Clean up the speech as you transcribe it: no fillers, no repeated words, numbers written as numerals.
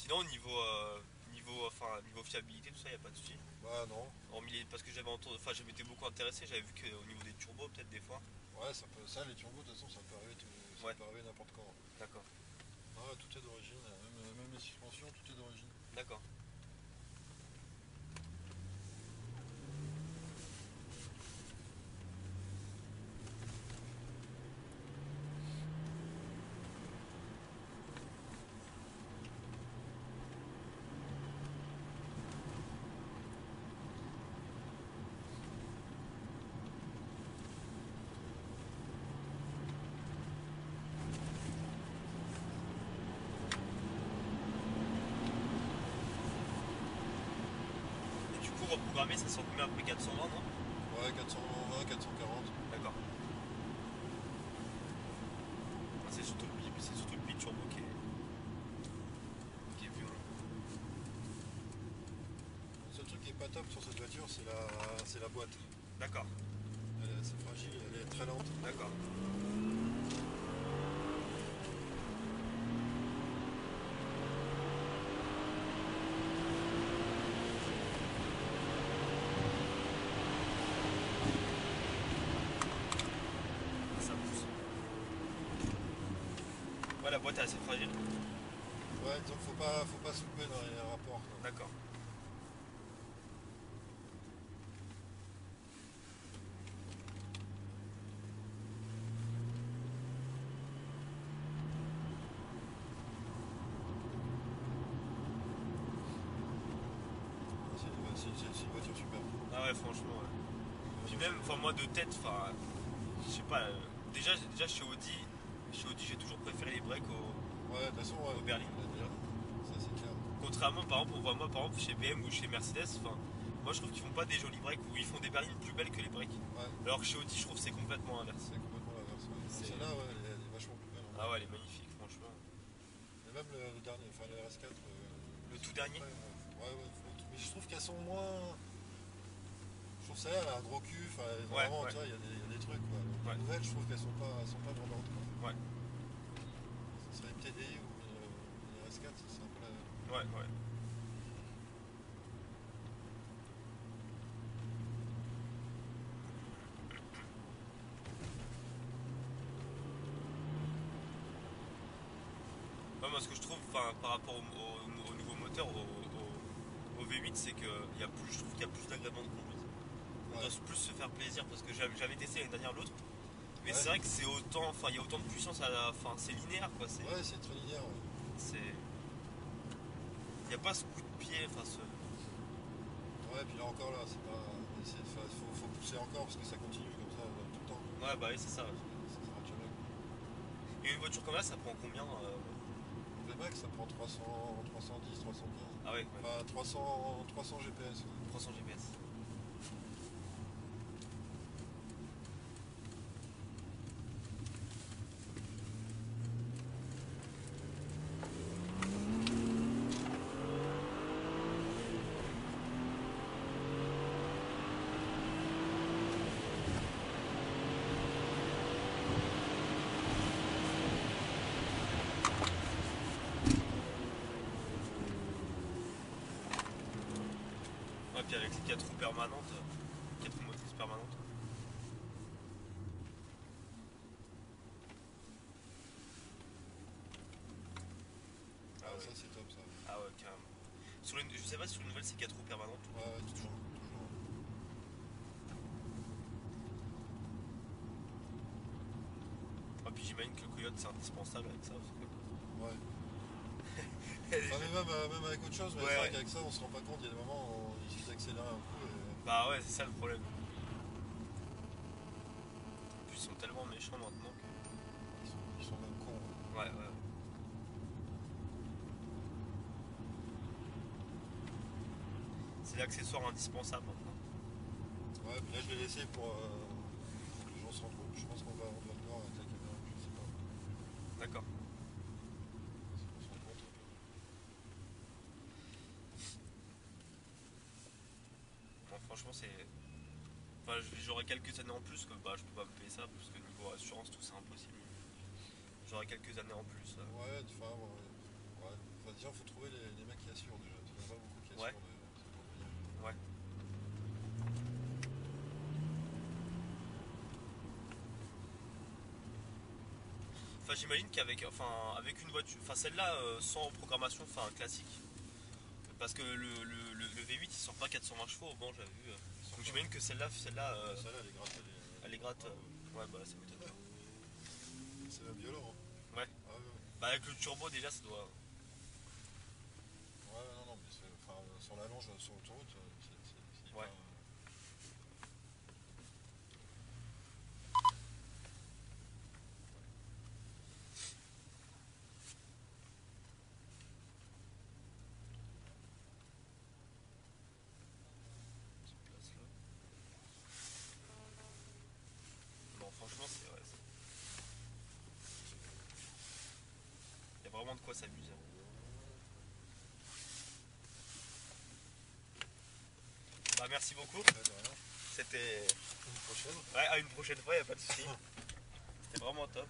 Sinon, niveau fiabilité, tout ça, y a pas de souci. Bah non. Parce que j'avais entendu, enfin, je m'étais beaucoup intéressé, j'avais vu qu'au niveau des turbos, peut-être des fois. Ouais, ça peut, ça les turbos de toute façon ça peut arriver, ça Ouais, peut arriver n'importe quand. d'accord, Ah ouais, tout est d'origine, même les suspensions, tout est d'origine. d'accord. Et du coup, reprogrammer, ça sent combien après 420, non? Ouais, 420, 440. D'accord. Ah, c'est surtout le bit turbo qui est violent. Le seul truc qui est pas top sur cette voiture, c'est la boîte. D'accord, Elle est assez fragile, elle est très lente. d'accord. Ça pousse. Ouais, la boîte est assez fragile. Ouais, donc faut pas se louper dans les rapports, quoi. D'accord. C'est une voiture super. Ah ouais, franchement, ouais. Puis même, enfin, moi de tête, enfin, je sais pas. Déjà chez Audi, j'ai toujours préféré les breaks Ouais, de toute façon, ouais, au berline. déjà, ça c'est clair. Contrairement, par exemple, on voit moi, par exemple, chez BM ou chez Mercedes, enfin, moi je trouve qu'ils font pas des jolis breaks ou ils font des berlines plus belles que les breaks. Ouais, Alors que chez Audi, je trouve que c'est complètement inverse. c'est complètement l'inverse. Ouais. Non, C'est... celle-là, ouais, elle est vachement plus belle en Ah vrai. ouais, elle est magnifique, franchement. Et même le dernier, enfin le RS4, Le tout celui dernier? d'après, ouais, mais je trouve qu'elles sont moins. Je trouve ça, elle a un gros cul, enfin, Ouais, vraiment, ouais, tu vois, il y a des trucs, quoi. ouais, Les nouvelles, je trouve qu'elles sont pas vendantes, quoi. ouais, Ce serait une TDI ou une RS4, c'est un peu la. ouais, ouais. Ouais, moi, ce que je trouve, enfin, par rapport au nouveau moteur, au V8, c'est que je trouve qu'il y a plus d'agréments de conduite. On Ouais, doit plus se faire plaisir parce que j'avais testé l'année dernière l'autre. Mais ouais, c'est vrai que c'est autant, enfin, il y a autant de puissance enfin, c'est linéaire, quoi. ouais, c'est très linéaire, ouais. Il n'y a pas ce coup de pied, enfin, Ouais, puis là encore, là, c'est pas. Faut pousser encore parce que ça continue comme ça tout le temps, quoi. ouais, bah oui, c'est ça. Ouais. Ça s'arrête jamais, quoi. Et une voiture comme là, ça prend combien Le VMAX, ça prend 300, 310, 315. Ah ouais, ouais. Enfin, 300 GPS, ouais. 300 GPS. Ouais, puis avec les 4 roues permanentes, 4 roues motrices permanentes. Ah Ah, ouais, ça, c'est top, ça. ah ouais, carrément. Je sais pas si sur une nouvelle c'est 4 roues permanentes Ouais, ouais, toujours, toujours. Ah, puis j'imagine que le Coyote c'est indispensable avec ça. Ouais. Elle Enfin, est- même avec autre chose, mais Ouais, c'est vrai ouais. qu'avec ça, on se rend pas compte. Il y a des moments où il suffit d'accélérer un coup et. Bah ouais, c'est ça le problème. En plus, ils sont tellement méchants maintenant que. Ils sont même cons, hein. Ouais, ouais. C'est l'accessoire indispensable maintenant. Ouais, puis là, je l'ai laissé pour que les gens se rendent compte. Je pense on va le voir avec la caméra, je sais pas. D'accord. C'est pour se rendre compte un peu. Bon, franchement, c'est. Enfin, j'aurai quelques années en plus que bah, je peux pas me payer ça parce que niveau assurance, tout c'est impossible. J'aurai quelques années en plus. Ouais, enfin, ouais. Ouais. Enfin, disons, faut trouver les mecs qui assurent déjà. Il n'y en a pas beaucoup qui assurent Ouais. de compagnie. Ouais. Enfin, j'imagine qu'avec avec une voiture, enfin celle-là sans programmation, enfin classique, parce que le V8 il sort pas 420 chevaux, bon j'avais vu. Donc j'imagine que celle-là, Celle-là, elle est gratte. elle est gratte. Ah, ouais. Ouais, bah ça m'étonne pas. C'est même violent. Hein. Ouais. Ah, ouais. Bah avec le turbo déjà ça doit. Ouais, non, non, mais enfin, sur la longe, sur l'autoroute, c'est hyper. Ouais. Cette place-là. Non, franchement c'est ouais. Il y a vraiment de quoi s'amuser. Bah merci beaucoup. Ouais, de rien. C'était. Une prochaine. Ouais, à une prochaine fois, y a pas de souci. C'était vraiment top.